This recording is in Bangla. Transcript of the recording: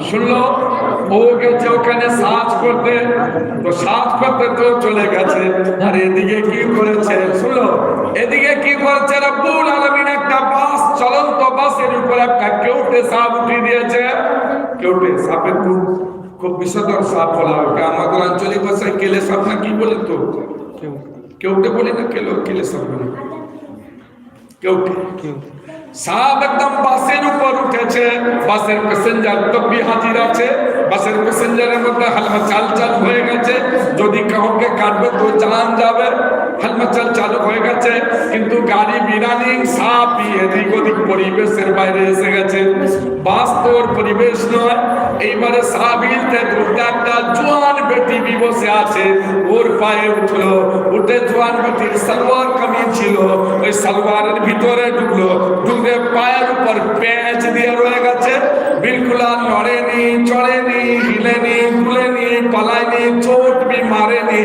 শুনলো ও গেছে ওখানে সাজ করতে, তো সাজ করতে তো চলে গেছে। আর এদিকে কি করেছে শুনলো, এদিকে কি করেছে রব্বুল আলামিন একটা বাস, চলন্ত বাসের উপর একটা কেউটে সাপ উঠিয়ে দিয়েছে। কেউটে সাপের খুব বিষধর সাপ বলা হয়, আমাদের আঞ্চলিক ভাষায় কেলে সাপ না কি বলে, তো কেউটে বলি না, কেলে সাপ বলি, কেউটে সাপ একদম বাসের উপর উঠেছে। বাসের প্যাসেঞ্জার তব্বি হাজির আছে, বাসের প্যাসেঞ্জারের মধ্যে হালমাচাল চালু হয়ে গেছে, যদি কাউকে কাটবে তো জান যাবে, হালমাচাল চালু হয়ে গেছে। কিন্তু গাড়ি বিরানিং সাপ এদিক ওদিক পরিবেশের বাইরে এসে গেছে, বাস তো ওর পরিবেশ নয়। এইবারে সাবিলতে দুটো একটা জোয়ান বেটি বসে আছে, ওর পায়ে উঠলো, উঠে জোয়ান বেটির সালোয়ার কামিজ ছিল, ওই সালোয়ারের ভিতরে ঢুকলো, ঢুকে পায়ের উপর প্যাঁচ দিয়ে রয়ে গেছে, বিলকুল আর নড়েনি, চড়েনি, হিলেনি, দুলেনি, পালায়নি, চোট বি মারেনি।